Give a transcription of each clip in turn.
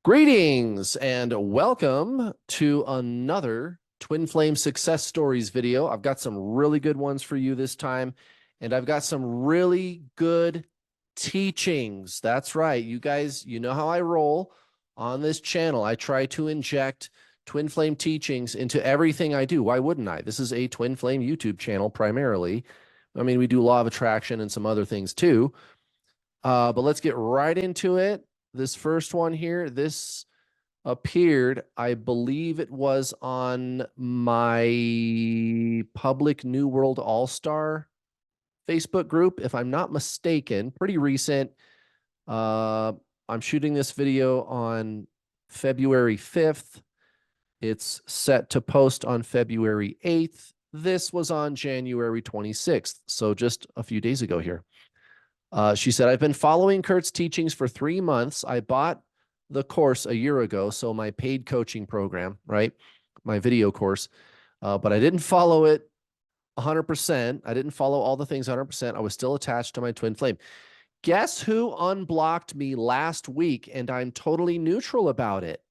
Greetings and welcome to another Twin Flame Success Stories video. I've got some really good ones for you this time, and I've got some really good teachings. That's right. You guys, you know how I roll on this channel. I try to inject Twin Flame teachings into everything I do. Why wouldn't I? This is a Twin Flame YouTube channel primarily. I mean, we do law of attraction and some other things too. But let's get right into it. This first one here, this appeared, I believe it was on my public New World All-Star Facebook group, if I'm not mistaken, pretty recent. Uh, I'm shooting this video on February 5th. It's set to post on February 8th. This was on January 26th, so just a few days ago here. She said, I've been following Kurt's teachings for 3 months. I bought the course a year ago, so my paid coaching program, right? My video course, but I didn't follow it 100%. I didn't follow all the things 100%. I was still attached to my twin flame. Guess who unblocked me last week, and I'm totally neutral about it?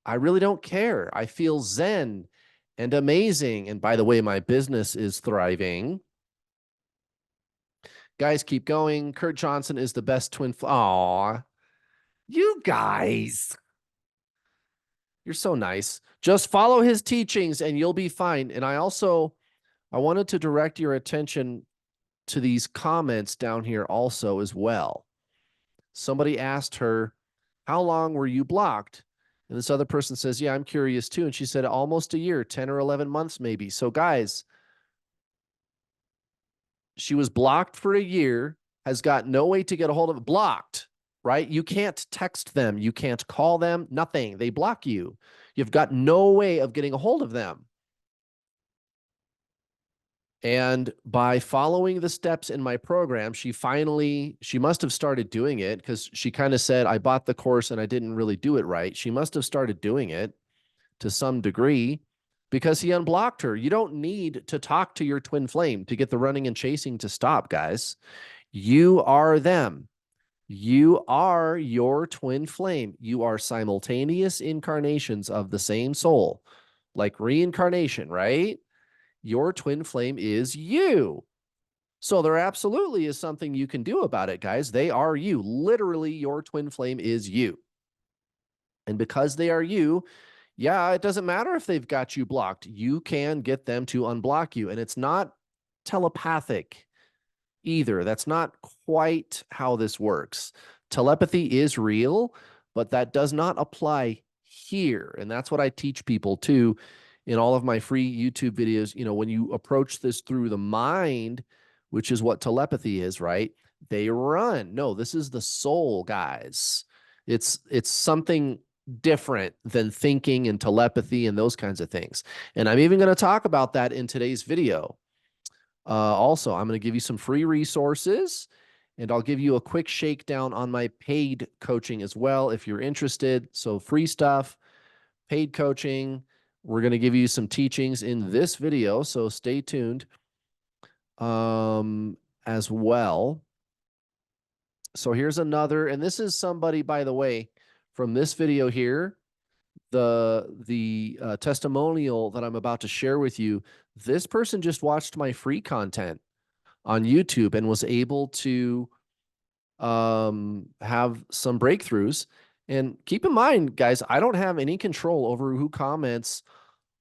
I really don't care. I feel zen and amazing. And by the way, my business is thriving. Guys, keep going. Kurt Johnson is the best twin. Aw, you guys, you're so nice. Just follow his teachings and you'll be fine. And I wanted to direct your attention to these comments down here also as well. Somebody asked her, how long were you blocked? And this other person says, yeah, I'm curious too. And she said, almost a year, 10 or 11 months maybe. So guys, she was blocked for a year, has got no way to get a hold of it. Blocked, right? You can't text them. You can't call them, nothing. They block you. You've got no way of getting a hold of them. And by following the steps in my program, she must have started doing it because she kind of said, I bought the course and I didn't really do it right. She must have started doing it to some degree because he unblocked her. You don't need to talk to your twin flame to get the running and chasing to stop, guys. You are them. You are your twin flame. You are simultaneous incarnations of the same soul, like reincarnation, right? Your twin flame is you. So there absolutely is something you can do about it, guys. They are you. Literally, your twin flame is you. And because they are you, yeah, it doesn't matter if they've got you blocked. You can get them to unblock you. And it's not telepathic either. That's not quite how this works. Telepathy is real, but that does not apply here. And that's what I teach people too in all of my free YouTube videos. You know, when you approach this through the mind, which is what telepathy is, right? They run. No, this is the soul, guys. It's something different than thinking and telepathy and those kinds of things. And I'm even going to talk about that in today's video. Also, I'm going to give you some free resources and I'll give you a quick shakedown on my paid coaching as well if you're interested. So free stuff, paid coaching. We're going to give you some teachings in this video, so stay tuned as well. So here's another, and this is somebody, by the way, from this video here, the testimonial that I'm about to share with you. This person just watched my free content on YouTube and was able to have some breakthroughs. And keep in mind, guys, I don't have any control over who comments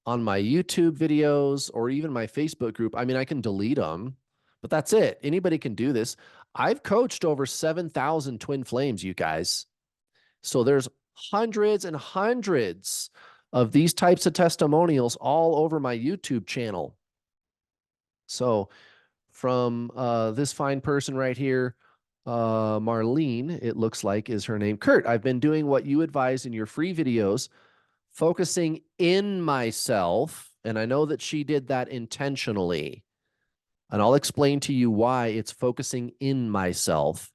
on my YouTube videos or even my Facebook group. I mean, I can delete them, but that's it. Anybody can do this. I've coached over 7,000 twin flames, you guys. So there's hundreds and hundreds of these types of testimonials all over my YouTube channel. So from this fine person right here, Marlene, it looks like is her name. Kurt, I've been doing what you advise in your free videos, focusing in myself. And I know that she did that intentionally. And I'll explain to you why it's focusing in myself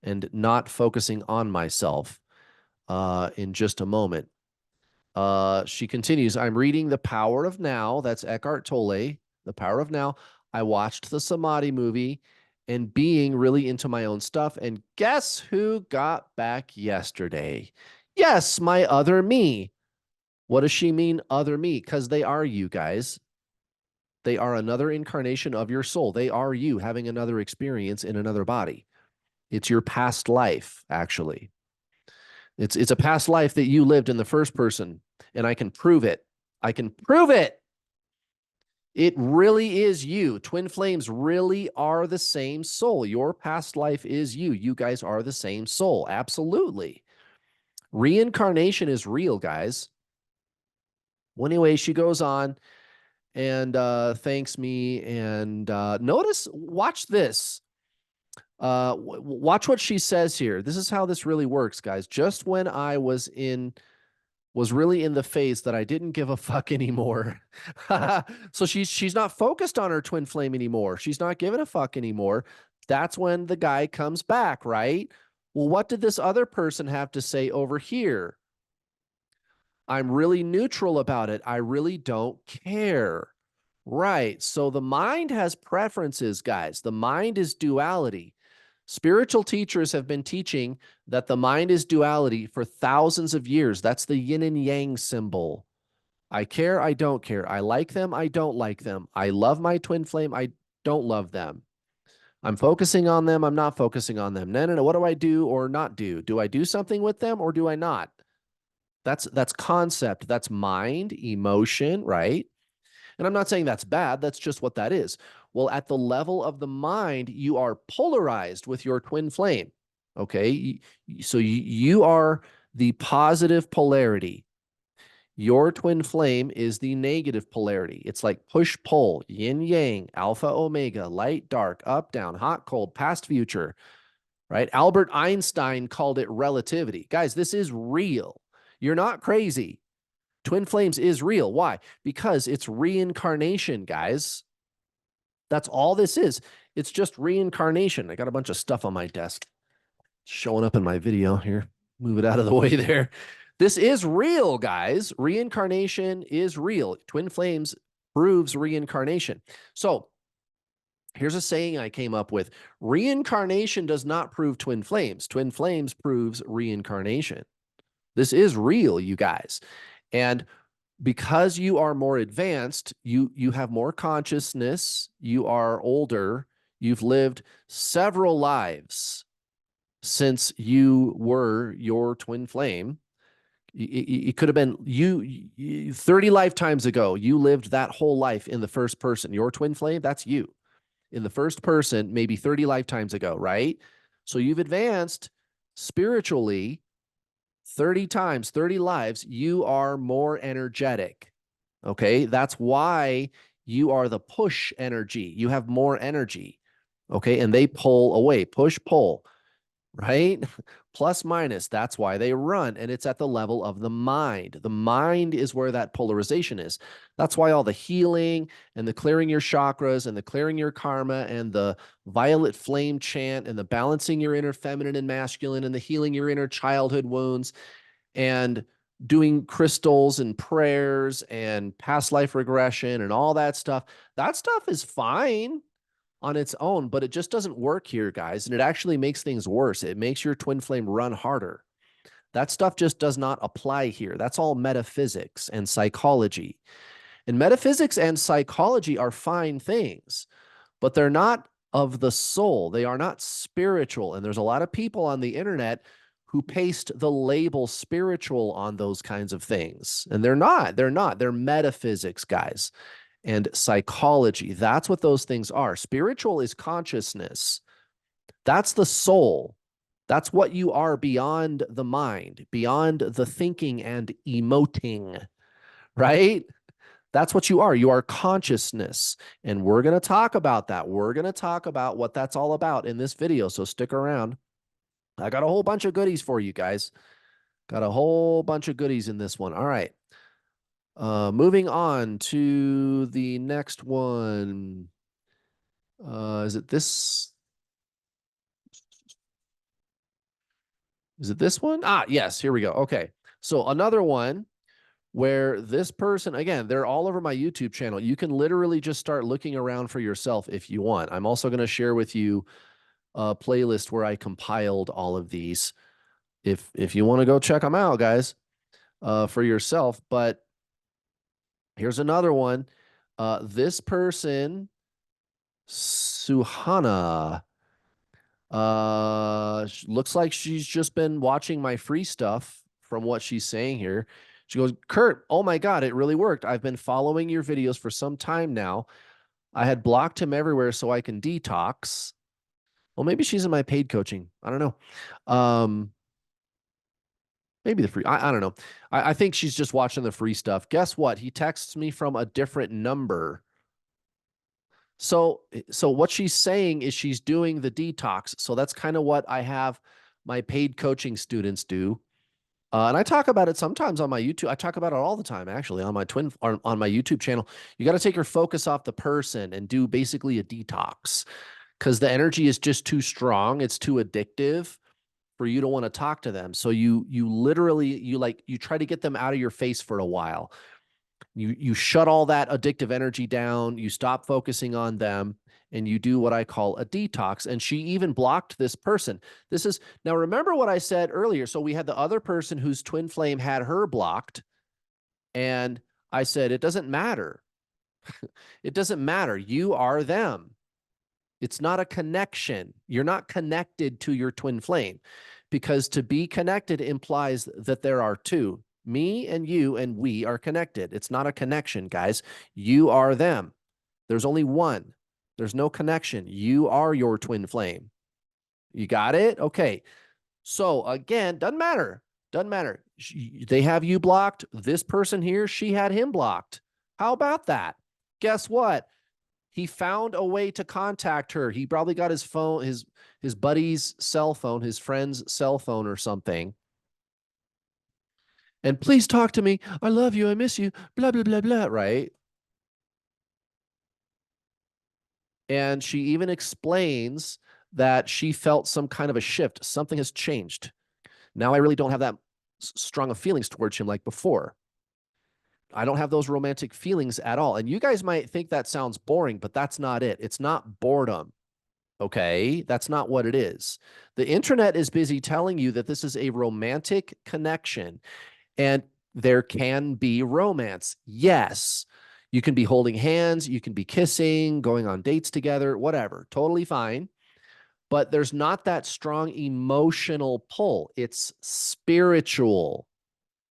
and not focusing on myself in just a moment. She continues, I'm reading The Power of Now. That's Eckhart Tolle, The Power of Now. I watched the Samadhi movie and being really into my own stuff. And guess who got back yesterday? Yes, my other me. What does she mean, other me? Because they are you guys. They are another incarnation of your soul. They are you having another experience in another body. It's your past life, actually. It's a past life that you lived in the first person, and I can prove it. I can prove it. It really is you. Twin flames really are the same soul. Your past life is you. You guys are the same soul. Absolutely. Reincarnation is real, guys. Well, anyway, she goes on and thanks me. And notice, watch this. Watch what she says here. This is how this really works, guys. Just when I was really in the phase that I didn't give a fuck anymore. So she's not focused on her twin flame anymore. She's not giving a fuck anymore. That's when the guy comes back, right? Well, what did this other person have to say over here? I'm really neutral about it. I really don't care. Right. So the mind has preferences, guys. The mind is duality. Spiritual teachers have been teaching that the mind is duality for thousands of years. That's the yin and yang symbol. I care, I don't care. I like them, I don't like them. I love my twin flame, I don't love them. I'm focusing on them, I'm not focusing on them. No, no, no. What do I do or not do? Do I do something with them or do I not? That's concept. That's mind, emotion, right? And I'm not saying that's bad. That's just what that is. Well, at the level of the mind, you are polarized with your twin flame. Okay. So you are the positive polarity. Your twin flame is the negative polarity. It's like push pull, yin yang, alpha omega, light dark, up down, hot cold, past future, right? Albert Einstein called it relativity. Guys, this is real. You're not crazy. Twin flames is real. Why? Because it's reincarnation, guys. That's all this is. It's just reincarnation. I got a bunch of stuff on my desk showing up in my video here. Move it out of the way there. This is real, guys. Reincarnation is real. Twin flames proves reincarnation. So here's a saying I came up with. Reincarnation does not prove twin flames. Twin flames proves reincarnation. This is real, you guys. And because you are more advanced, you have more consciousness, you are older, you've lived several lives since you were your twin flame. It could have been you 30 lifetimes ago, you lived that whole life in the first person. Your twin flame, that's you in the first person, maybe 30 lifetimes ago, right? So you've advanced spiritually 30 times, 30 lives, you are more energetic. Okay. That's why you are the push energy. You have more energy. Okay. And they pull away, push, pull, right? Plus, minus. That's why they run. And it's at the level of the mind. The mind is where that polarization is. That's why all the healing and the clearing your chakras and the clearing your karma and the violet flame chant and the balancing your inner feminine and masculine and the healing your inner childhood wounds and doing crystals and prayers and past life regression and all that stuff is fine on its own, but it just doesn't work here, guys. And it actually makes things worse. It makes your twin flame run harder. That stuff just does not apply here. That's all metaphysics and psychology. And metaphysics and psychology are fine things, but they're not of the soul. They are not spiritual. And there's a lot of people on the internet who paste the label spiritual on those kinds of things. And they're not. They're metaphysics, guys. And psychology. That's what those things are. Spiritual is consciousness. That's the soul. That's what you are beyond the mind, beyond the thinking and emoting, right? That's what you are. You are consciousness. And we're going to talk about that. We're going to talk about what that's all about in this video. So stick around. I got a whole bunch of goodies for you guys. Got a whole bunch of goodies in this one. All right. Moving on to the next one. Is it this? Is it this one? Ah, yes, here we go. Okay. So another one where this person, again, they're all over my YouTube channel. You can literally just start looking around for yourself if you want. I'm also going to share with you a playlist where I compiled all of these. If you want to go check them out, guys, for yourself. But here's another one. This person, Suhana, looks like she's just been watching my free stuff from what she's saying here. She goes, Kurt, oh my God, it really worked. I've been following your videos for some time now. I had blocked him everywhere so I can detox. Well, maybe she's in my paid coaching. I don't know. Maybe the free. I don't know. I think she's just watching the free stuff. Guess what? He texts me from a different number. So what she's saying is she's doing the detox. So that's kind of what I have my paid coaching students do. And I talk about it sometimes on my YouTube. I talk about it all the time, actually, on my on my YouTube channel. You got to take your focus off the person and do basically a detox because the energy is just too strong. It's too addictive for you to want to talk to them. So you literally you try to get them out of your face for a while. You shut all that addictive energy down, you stop focusing on them, and you do what I call a detox. And she even blocked this person. This is now remember what I said earlier. So we had the other person whose twin flame had her blocked, and I said it doesn't matter. It doesn't matter. You are them. It's not a connection. You're not connected to your twin flame because to be connected implies that there are two. Me and you and we are connected. It's not a connection, guys. You are them. There's only one. There's no connection. You are your twin flame. You got it? Okay. So again, doesn't matter. Doesn't matter. They have you blocked. This person here, she had him blocked. How about that? Guess what? He found a way to contact her. He probably got his phone, his buddy's cell phone, his friend's cell phone or something. And please talk to me. I love you. I miss you. Blah, blah, blah, blah. Right. And she even explains that she felt some kind of a shift. Something has changed. Now I really don't have that strong of feelings towards him like before. I don't have those romantic feelings at all. And you guys might think that sounds boring, but that's not it. It's not boredom. Okay. That's not what it is. The internet is busy telling you that this is a romantic connection and there can be romance. Yes. You can be holding hands, you can be kissing, going on dates together, whatever. Totally fine. But there's not that strong emotional pull. It's spiritual.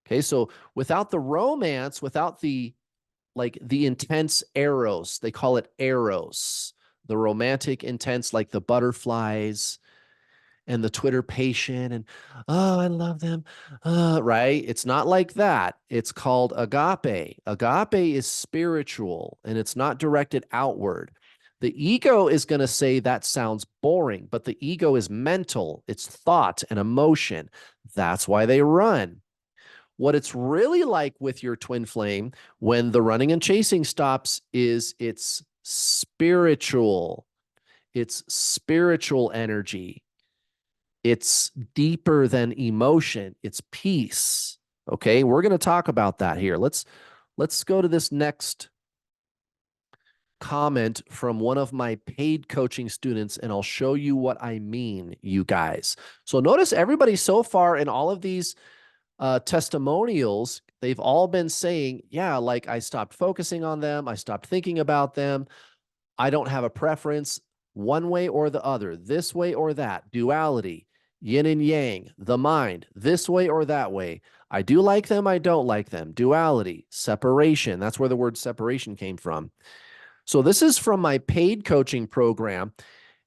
Okay. So without the romance, without the intense eros, they call it eros, the romantic intense, like the butterflies and the Twitter patient and, oh, I love them. Right. It's not like that. It's called agape. Agape is spiritual and it's not directed outward. The ego is going to say that sounds boring, but the ego is mental. It's thought and emotion. That's why they run. What it's really like with your twin flame when the running and chasing stops is it's spiritual. It's spiritual energy. It's deeper than emotion. It's peace. Okay, we're going to talk about that here. Let's go to this next comment from one of my paid coaching students, and I'll show you what I mean, you guys. So notice everybody so far in all of these testimonials, they've all been saying, yeah, like I stopped focusing on them. I stopped thinking about them. I don't have a preference one way or the other, this way or that, duality, yin and yang, the mind, this way or that way. I do like them. I don't like them. Duality, separation. That's where the word separation came from. So this is from my paid coaching program.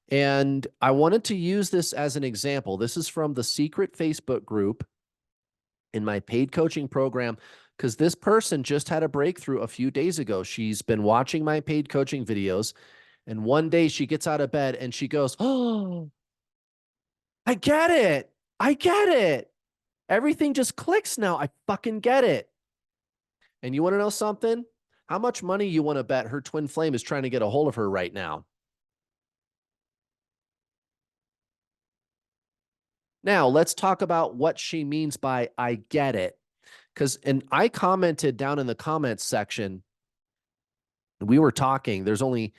And I wanted to use this as an example. This is from the secret Facebook group in my paid coaching program because this person just had a breakthrough a few days ago. She's been watching my paid coaching videos. And one day she gets out of bed and she goes, oh, I get it. I get it. Everything just clicks now. I fucking get it. And you want to know something? How much money you want to bet her twin flame is trying to get a hold of her right now? Now, let's talk about what she means by I get it. And I commented down in the comments section, we were talking, there's only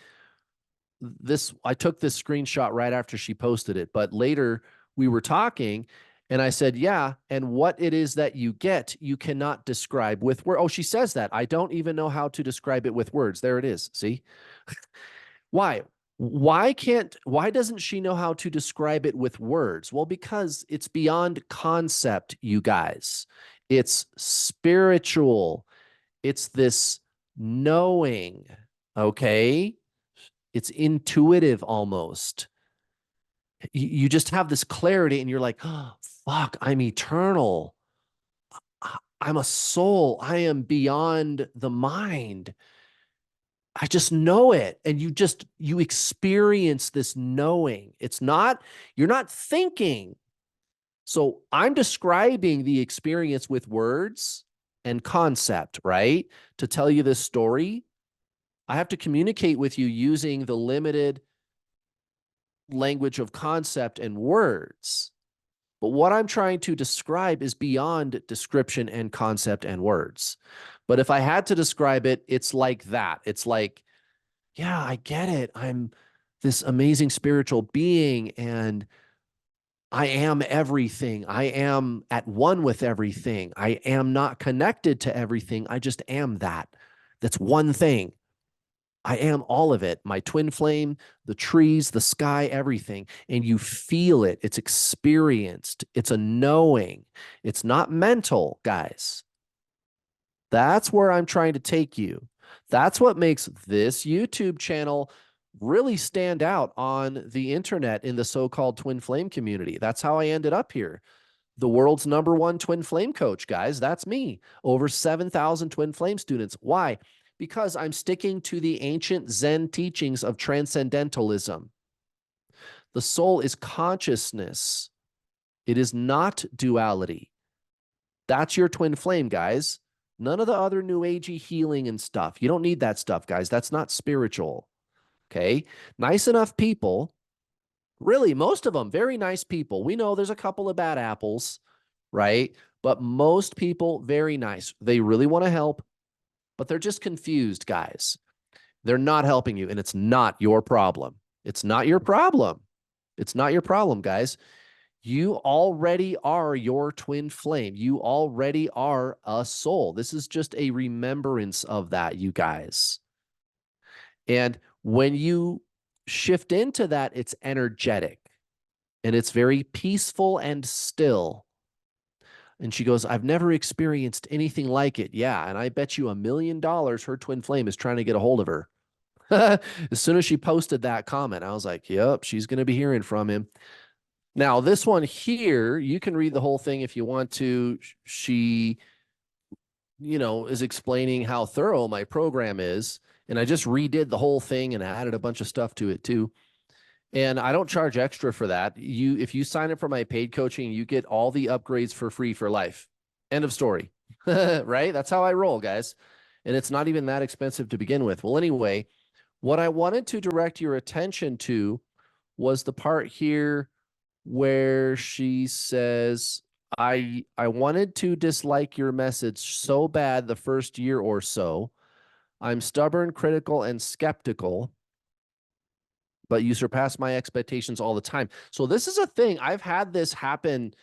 this, I took this screenshot right after she posted it, but later we were talking And I said, yeah. And what it is that you get, you cannot describe with words. Oh, she says that. I don't even know how to describe it with words. There it is. See? Why? Why doesn't she know how to describe it with words? Well, because it's beyond concept, you guys. It's spiritual. It's this knowing, okay? It's intuitive almost. You just have this clarity and you're like, oh, fuck, I'm eternal. I'm a soul. I am beyond the mind. I just know it. And you experience this knowing. It's not, you're not thinking. So I'm describing the experience with words and concept, right? To tell you this story, I have to communicate with you using the limited language of concept and words. But what I'm trying to describe is beyond description and concept and words. But if I had to describe it, it's like that. It's like, yeah, I get it. I'm this amazing spiritual being and I am everything. I am at one with everything. I am not connected to everything. I just am that. That's one thing. I am all of it. My twin flame, the trees, the sky, everything. And you feel it. It's experienced. It's a knowing. It's not mental, guys. That's where I'm trying to take you. That's what makes this YouTube channel really stand out on the internet in the so-called twin flame community. That's how I ended up here. The world's #1 twin flame coach, guys. That's me. Over 7,000 twin flame students. Why? Because I'm sticking to the ancient Zen teachings of transcendentalism. The soul is consciousness. It is not duality. That's your twin flame, guys. None of the other new agey healing and stuff. You don't need that stuff, guys. That's not spiritual. Okay. Nice enough people. Really, most of them, very nice people. We know there's a couple of bad apples, right? But most people, very nice. They really want to help, but they're just confused, guys. They're not helping you, and it's not your problem. It's not your problem. It's not your problem, guys. You already are your twin flame. You already are a soul. This is just a remembrance of that, you guys. And when you shift into that, it's energetic and it's very peaceful and still. And she goes, I've never experienced anything like it. Yeah. And I bet you $1,000,000 her twin flame is trying to get a hold of her. As soon as she posted that comment, I was like, yep, she's going to be hearing from him. Now, this one here, you can read the whole thing if you want to. She, is explaining how thorough my program is. And I just redid the whole thing and added a bunch of stuff to it too. And I don't charge extra for that. If you sign up for my paid coaching, you get all the upgrades for free for life. End of story. Right? That's how I roll, guys. And it's not even that expensive to begin with. Well, anyway, what I wanted to direct your attention to was the part here where she says, I wanted to dislike your message so bad the first year or so. I'm stubborn, critical, and skeptical, but you surpass my expectations all the time. So this is a thing. I've had this happen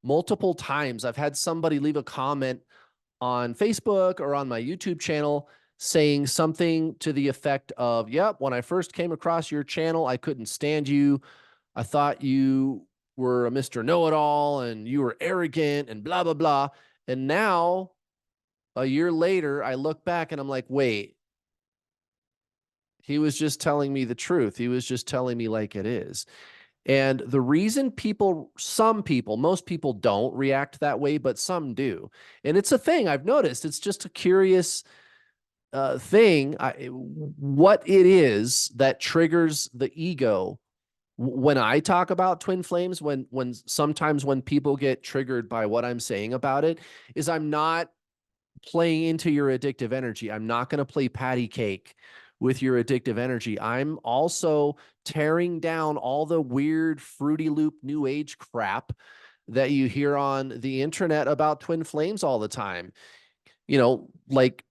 multiple times. I've had somebody leave a comment on Facebook or on my YouTube channel saying something to the effect of, yep, when I first came across your channel, I couldn't stand you. I thought you were a Mr. Know-it-all and you were arrogant and blah, blah, blah. And now, a year later, I look back and I'm like, wait, he was just telling me the truth. He was just telling me like it is. And the reason some people, most people don't react that way, but some do. And it's a thing I've noticed. It's just a curious thing. What it is that triggers the ego when I talk about twin flames, sometimes when people get triggered by what I'm saying about it, is I'm not playing into your addictive energy. I'm not going to play patty cake with your addictive energy. I'm also tearing down all the weird Fruity Loop new age crap that you hear on the internet about twin flames all the time. Like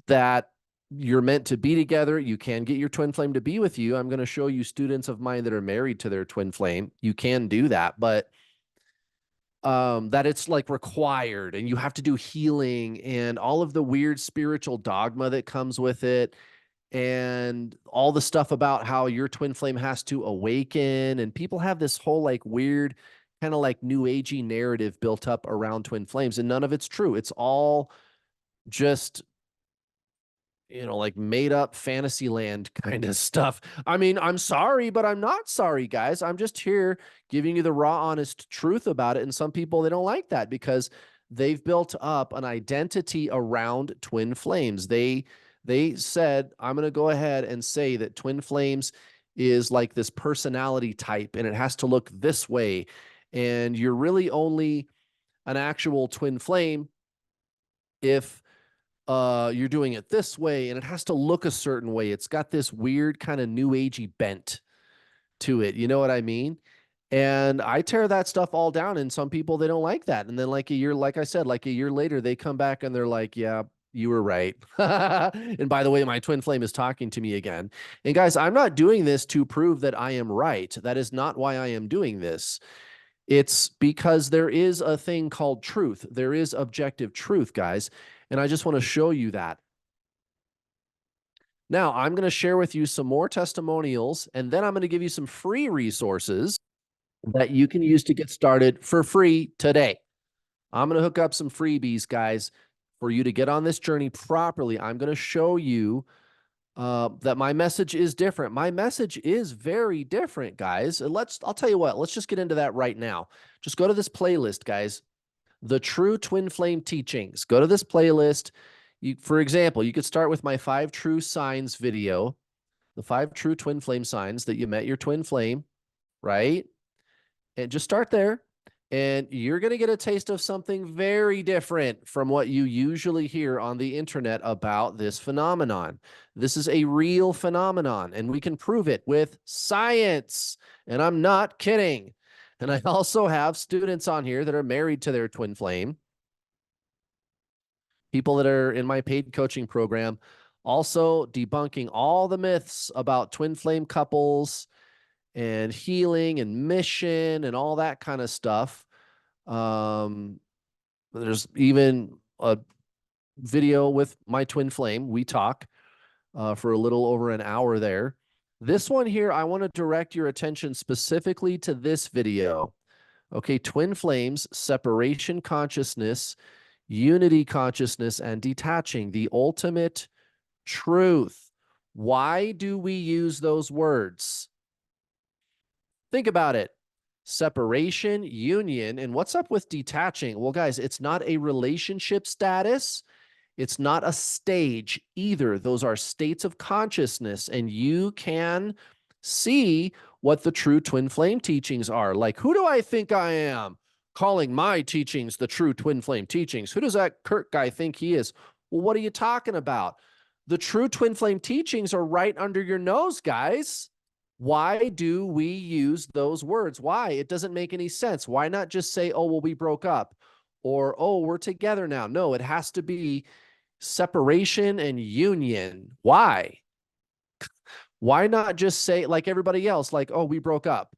that you're meant to be together. You can get your twin flame to be with you. I'm going to show you students of mine that are married to their twin flame. You can do that, but that it's like required and you have to do healing and all of the weird spiritual dogma that comes with it and all the stuff about how your twin flame has to awaken. And people have this whole like weird kind of like new agey narrative built up around twin flames, and none of it's true. It's all just, like made up fantasy land kind of stuff. I mean, I'm sorry, but I'm not sorry, guys. I'm just here giving you the raw, honest truth about it. And some people, they don't like that because they've built up an identity around twin flames. They said, I'm going to go ahead and say that twin flames is like this personality type and it has to look this way. And you're really only an actual twin flame if you're doing it this way and it has to look a certain way. It's got this weird kind of new agey bent to it. You know what I mean? And I tear that stuff all down. And some people, they don't like that. And then like a year, like I said, like a year later, they come back and they're like, yeah, you were right. And by the way, my twin flame is talking to me again. And guys, I'm not doing this to prove that I am right. That is not why I am doing this. It's because there is a thing called truth. There is objective truth, guys. And I just want to show you that. Now, I'm going to share with you some more testimonials, and then I'm going to give you some free resources that you can use to get started for free today. I'm going to hook up some freebies, guys, for you to get on this journey properly. I'm going to show you that my message is different. My message is very different, guys. I'll tell you what, let's just get into that right now. Just go to this playlist, guys. The True Twin Flame Teachings. Go to this playlist. For example, you could start with my 5 true signs video, the 5 true twin flame signs that you met your twin flame, right? And just start there. And you're going to get a taste of something very different from what you usually hear on the internet about this phenomenon. This is a real phenomenon, and we can prove it with science. And I'm not kidding. And I also have students on here that are married to their twin flame, people that are in my paid coaching program, also debunking all the myths about twin flame couples and healing and mission and all that kind of stuff. There's even a video with my twin flame. We talk for a little over an hour there. This one here, I want to direct your attention specifically to this video. Okay, twin flames, separation consciousness, unity consciousness, and detaching, the ultimate truth. Why do we use those words? Think about it. Separation, union, and what's up with detaching? Well, guys, it's not a relationship status. It's not a stage either. Those are states of consciousness, and you can see what the true twin flame teachings are. Like, who do I think I am calling my teachings the true twin flame teachings? Who does that Kurt guy think he is? Well, what are you talking about? The true twin flame teachings are right under your nose, guys. Why do we use those words? Why? It doesn't make any sense. Why not just say, oh, well, we broke up, or, oh, we're together now? No, it has to be separation and union. Why? Why not just say, like everybody else, like, oh, we broke up?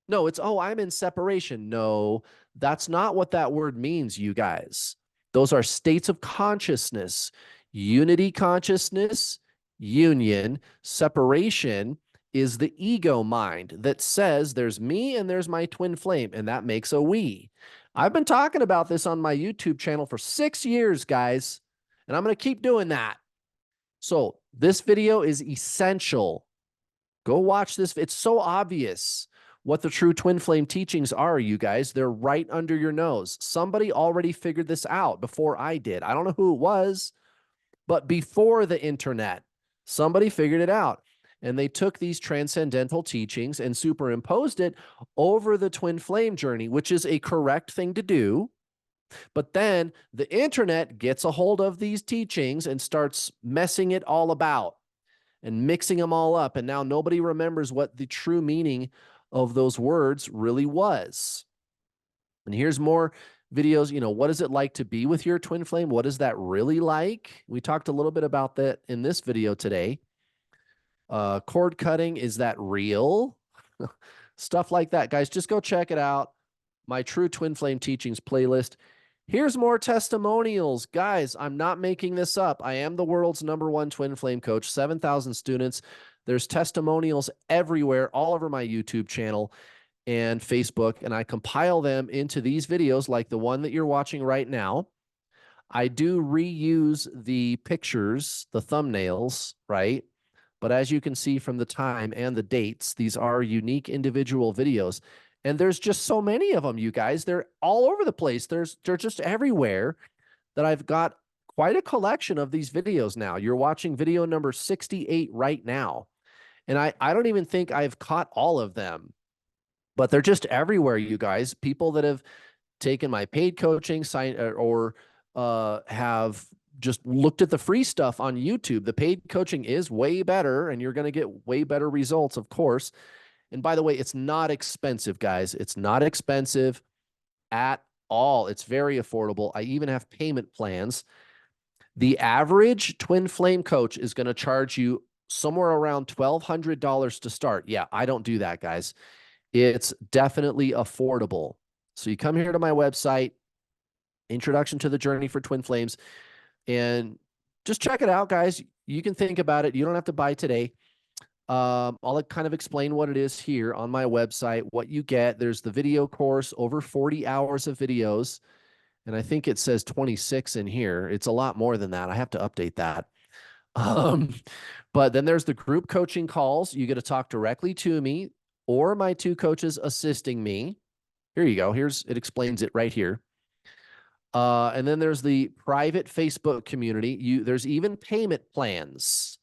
No, it's, oh, I'm in separation. No, that's not what that word means, you guys. Those are states of consciousness. Unity consciousness, union, separation is the ego mind that says there's me and there's my twin flame, and that makes a we. I've been talking about this on my YouTube channel for 6 years, guys, and I'm going to keep doing that. So this video is essential. Go watch this. It's so obvious what the true twin flame teachings are, you guys. They're right under your nose. Somebody already figured this out before I did. I don't know who it was, but before the internet, somebody figured it out. And they took these transcendental teachings and superimposed it over the twin flame journey, which is a correct thing to do. But then the internet gets a hold of these teachings and starts messing it all about and mixing them all up. And now nobody remembers what the true meaning of those words really was. And here's more videos. What is it like to be with your twin flame? What is that really like? We talked a little bit about that in this video today. Cord cutting, is that real? Stuff like that, guys. Just go check it out. my True Twin Flame Teachings playlist. Here's more testimonials. Guys, I'm not making this up. I am the world's #1 twin flame coach, 7,000 students. There's testimonials everywhere, all over my YouTube channel and Facebook, and I compile them into these videos like the one that you're watching right now. I do reuse the pictures, the thumbnails, right? But as you can see from the time and the dates, these are unique individual videos. And there's just so many of them, you guys. They're all over the place. They're just everywhere, that I've got quite a collection of these videos now. You're watching video number 68 right now. And I don't even think I've caught all of them, but they're just everywhere, you guys. People that have taken my paid coaching, or have just looked at the free stuff on YouTube. The paid coaching is way better, and you're going to get way better results, of course. And by the way, it's not expensive, guys. It's not expensive at all. It's very affordable. I even have payment plans. The average twin flame coach is going to charge you somewhere around $1,200 to start. Yeah, I don't do that, guys. It's definitely affordable. So you come here to my website, Introduction to the Journey for Twin Flames, and just check it out, guys. You can think about it. You don't have to buy today. I'll kind of explain what it is here on my website, what you get. There's the video course, over 40 hours of videos, and I think it says 26 in here. It's a lot more than that. I have to update that. But then there's the group coaching calls. You get to talk directly to me or my 2 coaches assisting me. Here you go. It explains it right here. And then there's the private Facebook community. There's even payment plans.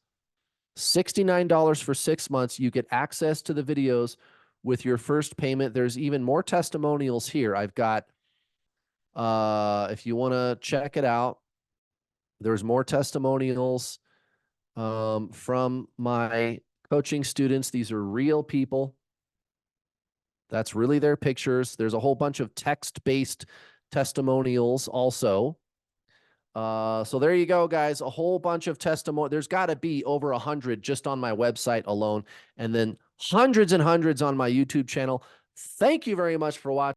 $69 for 6 months. You get access to the videos with your first payment. There's even more testimonials here. I've got, if you want to check it out, there's more testimonials from my coaching students. These are real people. That's really their pictures. There's a whole bunch of text-based testimonials also. So there you go, guys. A whole bunch of testimony. There's got to be over 100 just on my website alone, and then hundreds and hundreds on my YouTube channel. Thank you very much for watching.